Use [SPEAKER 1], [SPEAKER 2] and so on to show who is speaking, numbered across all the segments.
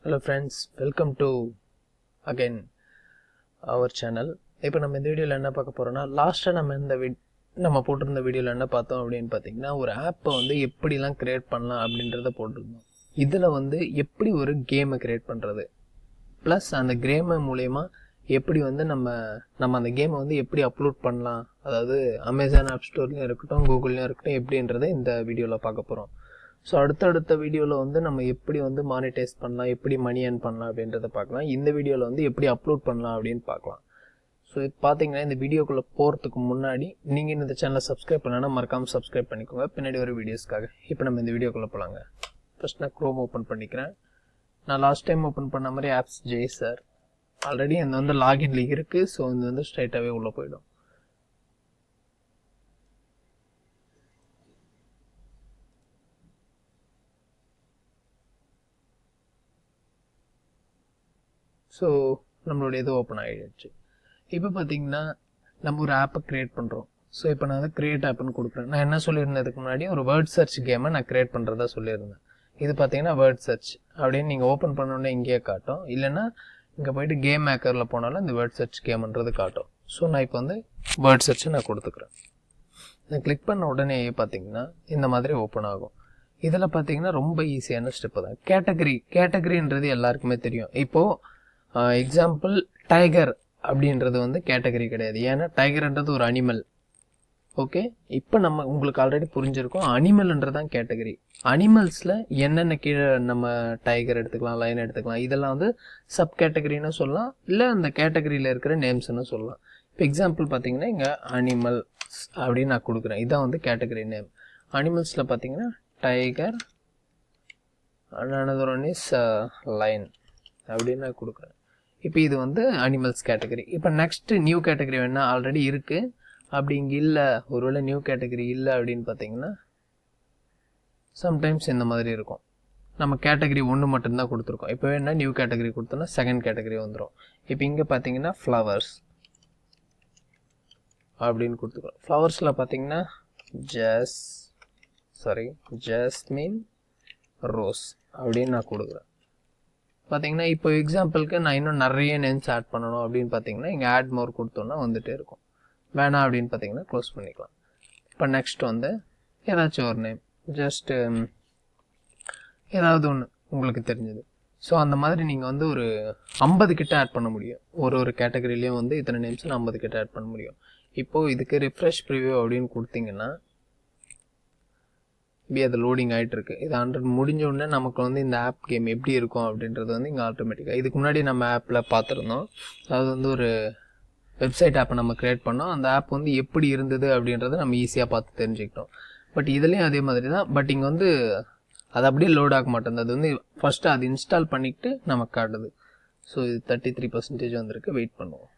[SPEAKER 1] Hello friends, welcome to again our channel. இப்போ நம்ம இந்த வீடியோல என்ன பார்க்க போறோம்னா லாஸ்டா நம்ம போட்டிருந்த வீடியோல என்ன பார்த்தோம் அப்படினு பாத்தீங்கன்னா ஒரு ஆப்பை வந்து எப்படிலாம் கிரியேட் பண்ணலாம் அப்படின்றத போட்டுருந்தோம். இதுல வந்து எப்படி ஒரு கேமை கிரியேட் பண்றது ப்ளஸ் அந்த கேம் மூலமா எப்படி வந்து நம்ம அந்த கேமை வந்து எப்படி அப்லோட் பண்ணலாம், அதாவது அமேசான் ஆப் ஸ்டோர்லயும் இருக்கட்டும் கூகுள்லயும் இருக்கட்டும் எப்படின்றதை இந்த வீடியோல பார்க்க போறோம். ஸோ அடுத்த வீடியோவில் வந்து நம்ம எப்படி வந்து மானிட்டைஸ் பண்ணலாம், எப்படி மணி ஏர்ன் பண்ணலாம் அப்படின்றத பார்க்கலாம். இந்த வீடியோவில் வந்து எப்படி அப்லோட் பண்ணலாம் அப்படின்னு பார்க்கலாம். ஸோ இது பார்த்தீங்கன்னா இந்த வீடியோக்குள்ளே போகிறதுக்கு முன்னாடி நீங்கள் இந்த சேனலை சப்ஸ்கிரைப் பண்ணலன்னா மறக்காமல் சப்ஸ்கிரைப் பண்ணிக்கோங்க பின்னாடி ஒரு வீடியோஸ்க்காக. இப்போ நம்ம இந்த வீடியோக்குள்ளே போகலாங்க. ஃபர்ஸ்ட் நான் க்ரோம் ஓப்பன் பண்ணிக்கிறேன். நான் லாஸ்ட் டைம் ஓப்பன் பண்ண மாதிரி ஆப்ஸ் சார் ஆல்ரெடி அந்த வந்து லாகின்ல இருக்குது. ஸோ இது வந்து ஸ்ட்ரைட்டாகவே உள்ளே போயிடும். ஸோ நம்மளுடைய இது ஓப்பன் ஆகிடுச்சு. இப்போ பார்த்தீங்கன்னா நம்ம ஒரு ஆப்பை க்ரியேட் பண்ணுறோம். ஸோ இப்போ நான் வந்து க்ரியேட் ஆப்னு கொடுக்குறேன். நான் என்ன சொல்லியிருந்ததுக்கு முன்னாடி ஒரு வேர்ட் சர்ச் கேமை நான் க்ரியேட் பண்ணுறதா சொல்லியிருந்தேன். இது பார்த்தீங்கன்னா வேர்ட் சர்ச் அப்படின்னு நீங்கள் ஓப்பன் பண்ணோன்னே இங்கேயே காட்டும், இல்லைன்னா இங்கே போயிட்டு கேம் மேக்கரில் போனாலும் இந்த வேர்ட் சர்ச் கேம்ன்றது காட்டும். ஸோ நான் இப்போ வந்து வேர்ட் சர்ச்சை நான் கொடுத்துக்கிறேன். நான் கிளிக் பண்ண உடனே பார்த்தீங்கன்னா இந்த மாதிரி ஓப்பன் ஆகும். இதில் பார்த்தீங்கன்னா ரொம்ப ஈஸியான ஸ்டெப்பு தான். கேட்டகரின்றது எல்லாருக்குமே தெரியும். இப்போது எக்ஸாம்பிள் டைகர் அப்படின்றது வந்து கேட்டகரி கிடையாது, ஏன்னா டைகர்ன்றது ஒரு அனிமல். ஓகே, இப்போ நம்ம உங்களுக்கு ஆல்ரெடி புரிஞ்சிருக்கோம் அனிமல்ன்றதான் கேட்டகரி. அனிமல்ஸில் என்னென்ன கீழே நம்ம டைகர் எடுத்துக்கலாம், லைன் எடுத்துக்கலாம், இதெல்லாம் வந்து சப் கேட்டகரின்னு சொல்லலாம், இல்லை அந்த கேட்டகரியில் இருக்கிற நேம்ஸ்ன்னு சொல்லலாம். இப்போ எக்ஸாம்பிள் பார்த்தீங்கன்னா இங்கே அனிமல்ஸ் அப்படின்னு நான் கொடுக்குறேன். இதான் வந்து கேட்டகரி நேம். அனிமல்ஸில் பார்த்தீங்கன்னா tiger, another one is lion அப்படின்னு நான் கொடுக்குறேன். இப்போ இது வந்து அனிமல்ஸ் கேட்டகரி. இப்போ நெக்ஸ்ட் நியூ கேட்டகரி வேணா ஆல்ரெடி இருக்கு, அப்படி இங்கே இல்லை, ஒருவேளை நியூ கேட்டகரி இல்லை அப்படின்னு பார்த்தீங்கன்னா சம்டைம்ஸ் இந்த மாதிரி இருக்கும். நம்ம கேட்டகரி ஒன்று மட்டும்தான் கொடுத்துருக்கோம். இப்போ வேணா நியூ கேட்டகரி கொடுத்தோன்னா செகண்ட் கேட்டகரி வந்துடும். இப்போ இங்கே பார்த்தீங்கன்னா ஃப்ளவர்ஸ் அப்படின்னு கொடுத்துருக்கோம். ஃப்ளவர்ஸில் பார்த்தீங்கன்னா ஜாஸ்மின் ரோஸ் அப்படின்னு நான் கொடுக்குறேன். பார்த்தீங்கன்னா இப்போ எக்ஸாம்பிளுக்கு நான் இன்னும் நிறைய நேம்ஸ் ஆட் பண்ணணும் அப்படின்னு பார்த்தீங்கன்னா இங்கே ஆட் மோர் கொடுத்தோன்னா வந்துகிட்டே இருக்கும். வேணாம் அப்படின்னு பார்த்தீங்கன்னா க்ளோஸ் பண்ணிக்கலாம். இப்போ நெக்ஸ்ட் வந்து ஏதாச்சும் ஒரு நேம், ஜஸ்ட் ஏதாவது ஒன்று உங்களுக்கு தெரிஞ்சது. ஸோ அந்த மாதிரி நீங்கள் வந்து ஒரு 50 கிட்ட ஆட் பண்ண முடியும். ஒரு கேட்டகரியிலையும் வந்து இத்தனை நேம்ஸ் 50 கிட்ட ஆட் பண்ண முடியும். இப்போது இதுக்கு ரிஃப்ரெஷ் ப்ரிவியூ அப்படின்னு கொடுத்தீங்கன்னா அது லோடிங் ஆகிட்டு இருக்கு. இது 100 முடிஞ்ச உடனே நமக்கு வந்து இந்த ஆப் கேம் எப்படி இருக்கும் அப்படின்றது வந்து இங்கே ஆட்டோமேட்டிக்காக, இதுக்கு முன்னாடி நம்ம ஆப்பில் பார்த்துருந்தோம். அதாவது வந்து ஒரு வெப்சைட் ஆப்பை நம்ம க்ரியேட் பண்ணோம். அந்த ஆப் வந்து எப்படி இருந்தது அப்படின்றத நம்ம ஈஸியாக பார்த்து தெரிஞ்சுக்கிட்டோம். பட் இதுலேயும் அதே மாதிரி தான். பட் இங்கே வந்து அது அப்படியே லோட் ஆக மாட்டேங்குது. அது வந்து ஃபஸ்ட்டு அது இன்ஸ்டால் பண்ணிக்கிட்டு நமக்கு காட்டுது. ஸோ இது 33% வந்திருக்கு. வெயிட் பண்ணுவோம்.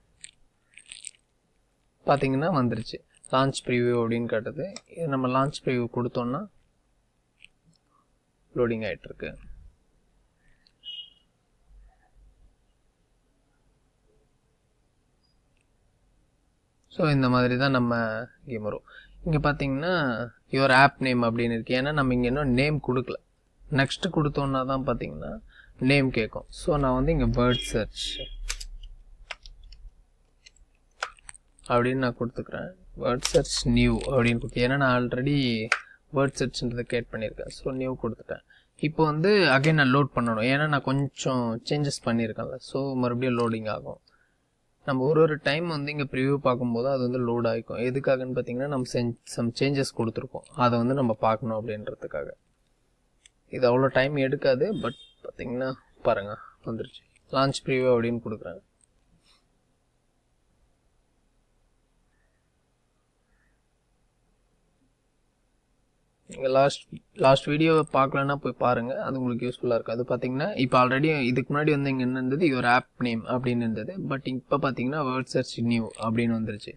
[SPEAKER 1] பார்த்தீங்கன்னா வந்துருச்சு லான்ச் ப்ரிவியூ அப்படின்னு காட்டுது. இது நம்ம லான்ச் ப்ரிவியூ கொடுத்தோன்னா லோடிங் ஆகிட்டு இருக்கு. ஸோ இந்த மாதிரி தான் நம்ம கேம் வரும். இங்கே பார்த்தீங்கன்னா யுவர் ஆப் நேம் அப்படின்னு இருக்கு, ஏன்னா நம்ம இங்கே இன்னும் நேம் கொடுக்கல. நெக்ஸ்ட் கொடுத்தோன்னா தான் பார்த்தீங்கன்னா நேம் கேட்கும். ஸோ நான் வந்து இங்கே வேர்ட் சர்ச் அப்படின்னு நான் கொடுத்துக்கிறேன். வேர்ட் சர்ச் நியூ அப்படின்னு கொடுத்து, ஏன்னா நான் ஆல்ரெடி வேர்ட் சர்ச்ன்றதை கிரியேட் பண்ணியிருக்கேன். ஸோ நியூ கொடுத்துட்டேன். இப்போ வந்து அகைன் நான் லோட் பண்ணணும், ஏன்னா நான் கொஞ்சம் சேஞ்சஸ் பண்ணியிருக்கேன்ல. ஸோ மறுபடியும் லோடிங் ஆகும். நம்ம ஒரு டைம் வந்து இங்கே ப்ரிவியூ பார்க்கும்போது அது வந்து லோட் ஆகிக்கும். எதுக்காகன்னு பார்த்தீங்கன்னா நம்ம சம் சேஞ்சஸ் கொடுத்துருக்கோம், அதை வந்து நம்ம பார்க்கணும் அப்படின்றதுக்காக. இது அவ்வளோ டைம் எடுக்காது. பட் பார்த்தீங்கன்னா பாருங்கள் வந்துருச்சு. லான்ச் ப்ரிவியூ அப்படின்னு கொடுக்குறேன். நீங்கள் லாஸ்ட் வீடியோவை பார்க்கலன்னா போய் பாருங்கள், அது உங்களுக்கு யூஸ்ஃபுல்லாக இருக்கும். அது பார்த்தீங்கன்னா இப்போ ஆல்ரெடி இதுக்கு முன்னாடி வந்து இங்கே என்ன இருந்தது, யுவர் ஆப் நேம் அப்படின்னு இருந்தது. பட் இப்போ பார்த்தீங்கன்னா வேர்ட் சர்ச் நியூ அப்படின்னு வந்துருச்சு.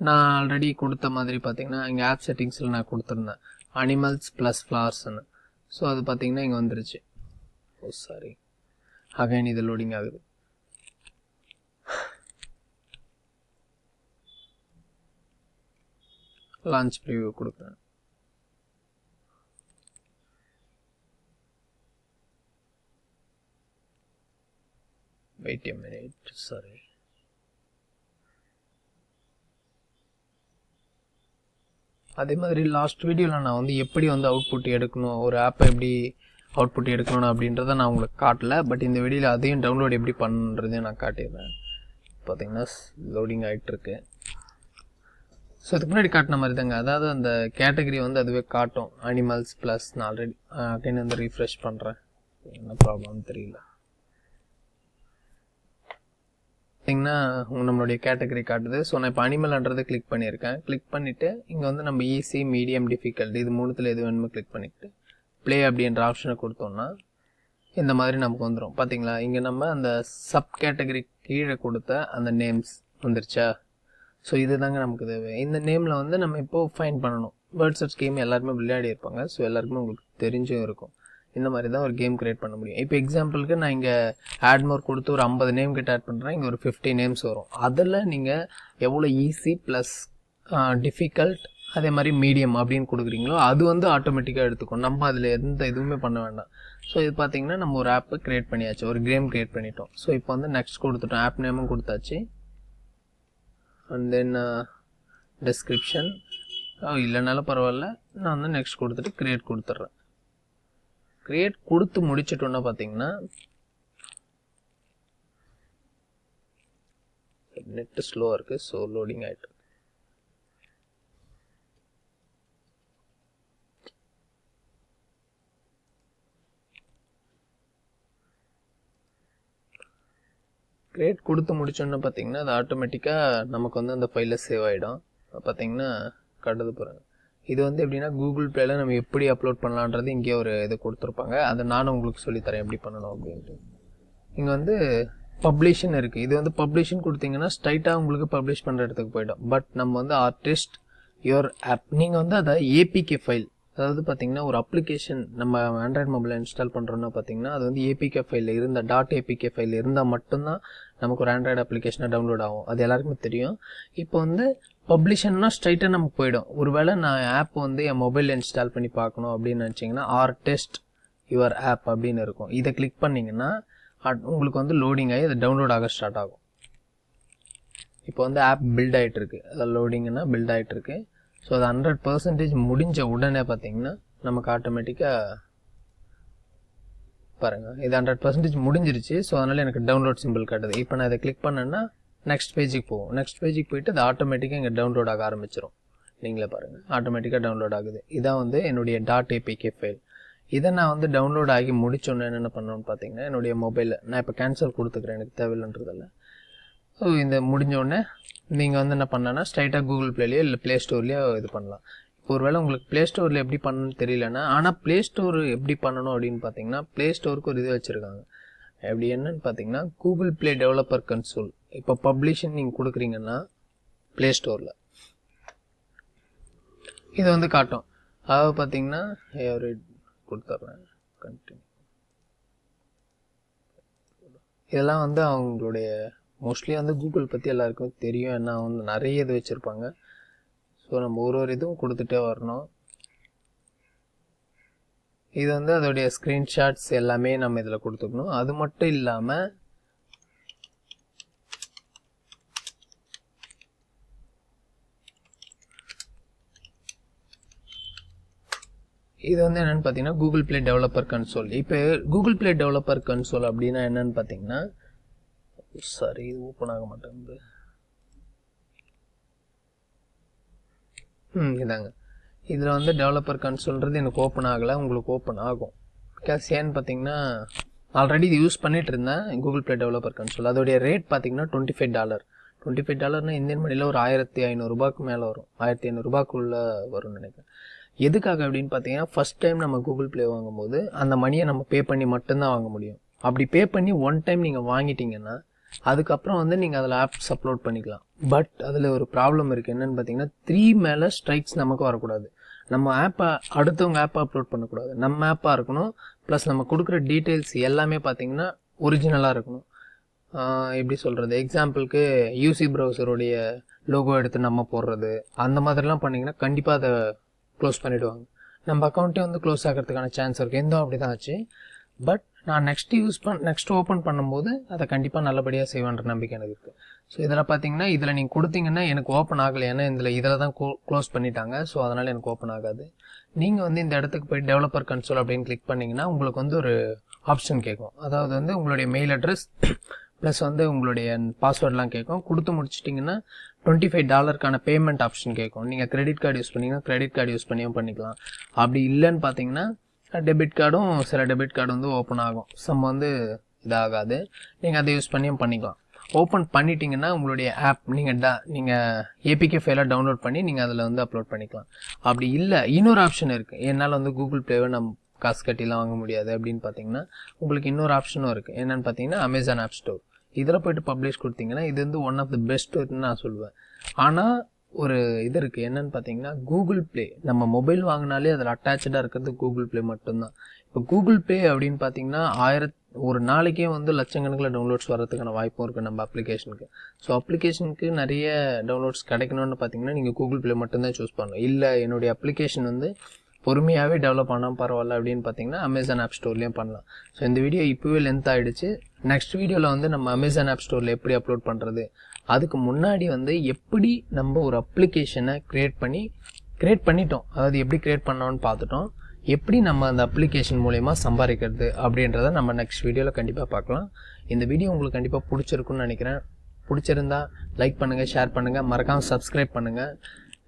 [SPEAKER 1] நான் ஆல்ரெடி கொடுத்த மாதிரி பார்த்தீங்கன்னா இங்கே ஆப் செட்டிங்ஸில் நான் கொடுத்துருந்தேன் அனிமல்ஸ் ப்ளஸ் ஃப்ளவர்ஸ்ன்னு. ஸோ அது பார்த்தீங்கன்னா இங்கே வந்துருச்சு. ஓ சாரி, அகைன் இது லோடிங் ஆகுது. லான்ச் ப்ரிவியூ கொடுக்குறேன். Wait a minute, sorry. அதே மாதிரி லாஸ்ட் வீடியோவில் நான் வந்து எப்படி வந்து அவுட்புட் எடுக்கணும், ஒரு ஆப்பை எப்படி அவுட்புட் எடுக்கணும் அப்படின்றத நான் உங்களுக்கு காட்டல. பட் இந்த வீடியோவில் அதையும் டவுன்லோட் எப்படி பண்ணுறதையும் நான் காட்டிடுறேன். பார்த்தீங்கன்னா லோடிங் ஆகிட்டுருக்கு. ஸோ இதுக்கு முன்னாடி காட்டின மாதிரி தாங்க, அதாவது அந்த கேட்டகரி வந்து அதுவே காட்டும், அனிமல்ஸ் ப்ளஸ். நான் ஆல்ரெடி அகைன் வந்து ரீஃப்ரெஷ் பண்ணுறேன், என்ன ப்ராப்ளம்னு தெரியல. பார்த்தீங்கன்னா நம்மளுடைய கேட்டகரி காட்டுது. ஸோ நான் இப்போ அனிமல்ன்றதை கிளிக் பண்ணியிருக்கேன். கிளிக் பண்ணிவிட்டு இங்கே வந்து நம்ம ஈஸி, மீடியம், டிஃபிகல்ட் இது மூணுத்தில் எது வேணுமோ கிளிக் பண்ணிவிட்டு ப்ளே அப்படின்ற ஆப்ஷனை கொடுத்தோம்னா இந்த மாதிரி நமக்கு வந்துடும். பார்த்தீங்களா, இங்கே நம்ம அந்த சப் கேட்டகரி கீழே கொடுத்த அந்த நேம்ஸ் வந்துருச்சா. ஸோ இது தாங்க நமக்கு தேவை. இந்த நேமில் வந்து நம்ம இப்போது ஃபைன் பண்ணணும். வேர்ட் சர்ச் கேம் எல்லாருமே விளையாடி இருப்பாங்க. ஸோ எல்லாருக்குமே உங்களுக்கு தெரிஞ்சும் இருக்கும். இந்த மாதிரி தான் ஒரு கேம் கிரியேட் பண்ண முடியும். இப்போ எக்ஸாம்பிளுக்கு நான் இங்கே ஆட் மோர் கொடுத்து ஒரு 50 நேம் கிட்ட ஆட் பண்ணுறேன். இங்கே ஒரு 50 நேம்ஸ் வரும். அதில் நீங்கள் எவ்வளோ ஈஸி ப்ளஸ் டிஃபிகல்ட் அதே மாதிரி மீடியம் அப்படின்னு கொடுக்குறீங்களோ அது வந்து ஆட்டோமேட்டிக்காக எடுத்துக்கும். நம்ம அதில் எந்த இதுவுமே பண்ண வேண்டாம். ஸோ இது பார்த்தீங்கன்னா நம்ம ஒரு ஆப்பை க்ரியேட் பண்ணியாச்சு, ஒரு கேம் க்ரியேட் பண்ணிட்டோம். ஸோ இப்போ வந்து நெக்ஸ்ட் கொடுத்துட்டோம், ஆப் நேமும் கொடுத்தாச்சு. அண்ட் தென் டெஸ்கிரிப்ஷன் இல்லைனாலும் பரவாயில்ல, நான் வந்து நெக்ஸ்ட் கொடுத்துட்டு க்ரியேட் கொடுத்துட்றேன். க்ரியேட் கொடுத்து முடிச்சிட்டோன்னா பார்த்தீங்கன்னா நெட்டு ஸ்லோவாக இருக்குது. ஸோ லோடிங் ஆகிட்டு க்ரியேட் கொடுத்து முடிச்சோன்னு பார்த்தீங்கன்னா அது ஆட்டோமேட்டிக்காக நமக்கு வந்து அந்த ஃபைலில் சேவ் ஆகிடும். பார்த்தீங்கன்னா கட்டுது போகிறாங்க. இது வந்து எப்படின்னா கூகுள் ப்ளேயில் நம்ம எப்படி அப்லோட் பண்ணலான்றது இங்கே ஒரு இது கொடுத்துருப்பாங்க. அதை நானும் உங்களுக்கு சொல்லித்தரேன் எப்படி பண்ணணும் அப்படின்ட்டு. இங்கே வந்து பப்ளிஷன் இருக்குது. இது வந்து பப்ளிஷன் கொடுத்தீங்கன்னா ஸ்ட்ரைட்டாக உங்களுக்கு பப்ளிஷ் பண்ணுற இடத்துக்கு போய்டும். பட் நம்ம வந்து ஆர்டிஸ்ட் யுவர் ஆப், நீங்கள் வந்து அதை ஏபிகே ஃபைல், அதாவது பார்த்தீங்கன்னா ஒரு அப்ளிகேஷன் நம்ம ஆண்ட்ராய்டு மொபைலில் இன்ஸ்டால் பண்ணுறோன்னா பார்த்தீங்கன்னா அது வந்து ஏபிகே ஃபைலில் இருந்தால், .apk ஃபைல் இருந்தால் மட்டும்தான் நமக்கு ஒரு ஆண்ட்ராய்டு அப்ளிகேஷனை டவுன்லோட் ஆகும். அது எல்லாருக்குமே தெரியும். இப்போ வந்து பப்ளிஷன்னா ஸ்ட்ரைட்டாக நமக்கு போய்டும். ஒருவேளை நான் ஆப் வந்து என் மொபைலில் இன்ஸ்டால் பண்ணி பார்க்கணும் அப்படின்னு நினச்சிங்கன்னா ஆர்டிஸ்ட் யுவர் ஆப் அப்படின்னு இருக்கும். இதை கிளிக் பண்ணிங்கன்னா உங்களுக்கு வந்து லோடிங் ஆகி அது டவுன்லோட் ஆக ஸ்டார்ட் ஆகும். இப்போ வந்து ஆப் பில்ட் ஆகிட்டுருக்கு, அதாவது லோடிங்னா பில்ட் ஆகிட்டுருக்கு. ஸோ அது 100% முடிஞ்ச உடனே பார்த்தீங்கன்னா நமக்கு ஆட்டோமேட்டிக்காக பாருங்கள் இது 100% முடிஞ்சிருச்சு. ஸோ அதனால் எனக்கு டவுன்லோட் சிம்பிள் காட்டுது. இப்போ நான் இதை கிளிக் பண்ணேன்னா நெக்ஸ்ட் பேஜுக்கு போகும். நெக்ஸ்ட் பேஜுக்கு போயிட்டு அது ஆட்டோமேட்டிக்காக இங்கே டவுன்லோட் ஆக ஆரம்பிச்சிடும். நீங்களே பாருங்கள் ஆட்டோமேட்டிக்காக டவுன்லோட் ஆகுது. இதான் வந்து என்னுடைய .apk ஃபைல். இதை நான் வந்து டவுன்லோட் ஆகி முடிச்சோன்னே என்னென்ன பண்ணணும்னு பார்த்தீங்கன்னா என்னுடைய மொபைலில் நான் இப்போ கேன்சல் கொடுத்துக்கிறேன், எனக்கு தேவையில்லைன்றதில்ல. ஸோ இந்த முடிஞ்சோடனே நீங்கள் வந்து என்ன பண்ணலான்னா ஸ்ட்ரைட்டாக கூகுள் ப்ளேலையோ இல்லை ப்ளே ஸ்டோர்லேயோ இது பண்ணலாம். இப்போ ஒருவேளை உங்களுக்கு ப்ளே ஸ்டோரில் எப்படி பண்ணணும்னு தெரியலன்னா, ஆனால் ப்ளே ஸ்டோர் எப்படி பண்ணணும் அப்படின்னு பார்த்தீங்கன்னா ப்ளே ஸ்டோருக்கு ஒரு இது வச்சுருக்காங்க. எப்படி என்னன்னு பார்த்தீங்கன்னா கூகுள் ப்ளே டெவலப்பர் கன்சோல். இப்போ பப்ளிஷன் நீங்கள் கொடுக்குறீங்கன்னா ப்ளே ஸ்டோரில் இது வந்து காட்டும். அதாவது பார்த்தீங்கன்னா ஒரு கொடுத்துட்றேன் கண்டினியூ. இதெல்லாம் வந்து அவங்களுடைய மோஸ்ட்லி வந்து கூகுள் பற்றி எல்லாருக்கும் தெரியும். ஏன்னா வந்து நிறைய இது வச்சுருப்பாங்க. ஸோ நம்ம ஒரு இதுவும் கொடுத்துட்டே வரணும். இது வந்து அதோடைய ஸ்க்ரீன்ஷாட்ஸ் எல்லாமே நம்ம இதில் கொடுத்துக்கணும். அது மட்டும் இல்லாமல் இது வந்து என்னென்னு பார்த்தீங்கன்னா கூகுள் ப்ளே டெவலப்பர் கன்சோல். இப்போ கூகுள் ப்ளே டெவலப்பர் கன்சோல் அப்படின்னா என்னென்னு பார்த்தீங்கன்னா, சாரி இது ஓப்பன் ஆக மாட்டேங்குது. இதாங்க இதில் வந்து டெவலப்பர் கன்சோல்ன்றது எனக்கு ஓப்பன் ஆகலை, உங்களுக்கு ஓப்பன் ஆகும். பிகாஸ் ஏன்னு பார்த்தீங்கன்னா ஆல்ரெடி இது யூஸ் பண்ணிட்டு இருந்தேன் கூகுள் ப்ளே டெவலப்பர் கன்சோல். அதோடைய ரேட் பார்த்தீங்கன்னா $25. $25 இந்தியன் மணியில் ஒரு 1500 ரூபாய்க்கு மேலே வரும், 1500 ரூபாய்க்குள்ளே வரும்னு நினைக்கிறேன். எதுக்காக அப்படின்னு பார்த்தீங்கன்னா ஃபஸ்ட் டைம் நம்ம கூகுள் ப்ளே வாங்கும்போது அந்த மணியை நம்ம பே பண்ணி மட்டும்தான் வாங்க முடியும். அப்படி பே பண்ணி ஒன் டைம் நீங்கள் வாங்கிட்டீங்கன்னா அதுக்கப்புறம் வந்து நீங்கள் அதில் ஆப்ஸ் அப்லோட் பண்ணிக்கலாம். பட் அதில் ஒரு ப்ராப்ளம் இருக்குது. என்னென்னு பார்த்தீங்கன்னா 3 மேலே ஸ்ட்ரைக்ஸ் நமக்கு வரக்கூடாது. நம்ம ஆப்பை அடுத்தவங்க ஆப்பை அப்லோட் பண்ணக்கூடாது, நம்ம ஆப்பாக இருக்கணும். ப்ளஸ் நம்ம கொடுக்குற டீட்டெயில்ஸ் எல்லாமே பார்த்தீங்கன்னா ஒரிஜினலாக இருக்கணும். எப்படி சொல்கிறது, எக்ஸாம்பிளுக்கு யூசி ப்ரௌசருடைய லோகோ எடுத்து நம்ம போடுறது அந்த மாதிரிலாம் பண்ணிங்கன்னா கண்டிப்பாக அதை க்ளோஸ் பண்ணிவிடுவாங்க. நம்ம அக்கௌண்ட்டே வந்து க்ளோஸ் ஆகிறதுக்கான சான்ஸ் இருக்குது. எந்த அப்படி தான் ஆச்சு. பட் நான் நெக்ஸ்ட் ஓப்பன் பண்ணும்போது அதை கண்டிப்பாக நல்லபடியாக செய்வேன்ற நம்பிக்கை எனக்கு இருக்குது. ஸோ இதில் பார்த்தீங்கன்னா இதில் நீங்கள் கொடுத்தீங்கன்னா எனக்கு ஓப்பன் ஆகலை, ஏன்னா இதில் தான் க்ளோஸ் பண்ணிட்டாங்க. ஸோ அதனால் எனக்கு ஓப்பன் ஆகாது. நீங்கள் வந்து இந்த இடத்துக்கு போய் டெவலப்பர் கன்சோல் அப்படின்னு கிளிக் பண்ணிங்கன்னா உங்களுக்கு வந்து ஒரு ஆப்ஷன் கேட்கும். அதாவது வந்து உங்களுடைய மெயில் அட்ரஸ் ப்ளஸ் வந்து உங்களுடைய பாஸ்வேர்ட்லாம் கேட்கும். கொடுத்து முடிச்சிட்டிங்கன்னா $25 பேமெண்ட் ஆப்ஷன் கேட்கும். நீங்கள் கிரெடிட் கார்டு யூஸ் பண்ணிங்கன்னா கிரெடிட் கார்டு யூஸ் பண்ணிக்கலாம். அப்படி இல்லைன்னு பார்த்தீங்கன்னா டெபிட் கார்டும் சில டெபிட் கார்டு வந்து ஓப்பன் ஆகும். சம் வந்து இதாகாது. நீங்கள் அதை யூஸ் பண்ணிக்கலாம். ஓப்பன் பண்ணிட்டீங்கன்னா உங்களுடைய ஆப் நீங்கள் ஏபிகே ஃபைலாக டவுன்லோட் பண்ணி நீங்கள் அதில் வந்து அப்லோட் பண்ணிக்கலாம். அப்படி இல்லை இன்னொரு ஆப்ஷன் இருக்குது. என்னால் வந்து கூகுள் ப்ளேவை நம்ம காசு கட்டிலாம் வாங்க முடியாது அப்படின்னு பார்த்தீங்கன்னா உங்களுக்கு இன்னொரு ஆப்ஷனும் இருக்குது. என்னென்னு பார்த்தீங்கன்னா அமேசான் ஆப் ஸ்டோர். இதில் போய்ட்டு பப்ளிஷ் கொடுத்தீங்கன்னா இது வந்து ஒன் ஆஃப் த பெஸ்ட்டுன்னு நான் சொல்லுவேன். ஆனால் ஒரு இது இருக்குது. என்னென்னு பார்த்தீங்கன்னா கூகுள் ப்ளே நம்ம மொபைல் வாங்கினாலே அதில் அட்டாச்சாக இருக்கிறது கூகுள் ப்ளே மட்டும்தான். இப்போ கூகுள் ப்ளே அப்படின்னு பார்த்தீங்கன்னா ஒரு நாளைக்கே வந்து லட்சக்கணக்கில் டவுன்லோட்ஸ் வரதுக்கான வாய்ப்பும் இருக்குது நம்ம அப்ளிகேஷனுக்கு. ஸோ அப்ளிகேஷனுக்கு நிறைய டவுன்லோட்ஸ் கிடைக்கணும்னு பார்த்தீங்கன்னா நீங்கள் கூகுள் ப்ளே மட்டும்தான் சூஸ் பண்ணணும். இல்லை என்னுடைய அப்ளிகேஷன் வந்து பொறுமையாகவே டெவலப் ஆனால் பரவாயில்ல அப்படின்னு பார்த்தீங்கன்னா அமேசான் ஆப் ஸ்டோர்லேயும் பண்ணலாம். ஸோ இந்த வீடியோ இப்போவே லென்த் ஆகிடுச்சு. நெக்ஸ்ட் வீடியோவில் வந்து நம்ம அமேசான் ஆப் ஸ்டோரில் எப்படி அப்லோட் பண்ணுறது, அதுக்கு முன்னாடி வந்து எப்படி நம்ம ஒரு அப்ளிகேஷனை கிரியேட் பண்ணிட்டோம், அதாவது எப்படி கிரியேட் பண்ணோன்னு பார்த்துட்டோம், எப்படி நம்ம அந்த அப்ளிகேஷன் மூலயமா சம்பாதிக்கிறது அப்படின்றத நம்ம நெக்ஸ்ட் வீடியோவில் கண்டிப்பாக பார்க்கலாம். இந்த வீடியோ உங்களுக்கு கண்டிப்பாக பிடிச்சிருக்குன்னு நினைக்கிறேன். பிடிச்சிருந்தா லைக் பண்ணுங்கள், ஷேர் பண்ணுங்கள், மறக்காமல் சப்ஸ்கிரைப் பண்ணுங்கள்.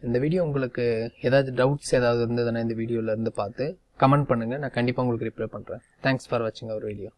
[SPEAKER 1] இந்த வீடியோ உங்களுக்கு ஏதாவது டவுட்ஸ் ஏதாவது இருந்ததுன்னா இந்த வீடியோவில் இருந்து பார்த்து கமெண்ட் பண்ணுங்கள். நான் கண்டிப்பாக உங்களுக்கு ரிப்ளை பண்ணுறேன். தேங்க்ஸ் ஃபார் வாட்சிங் அவர் வீடியோ.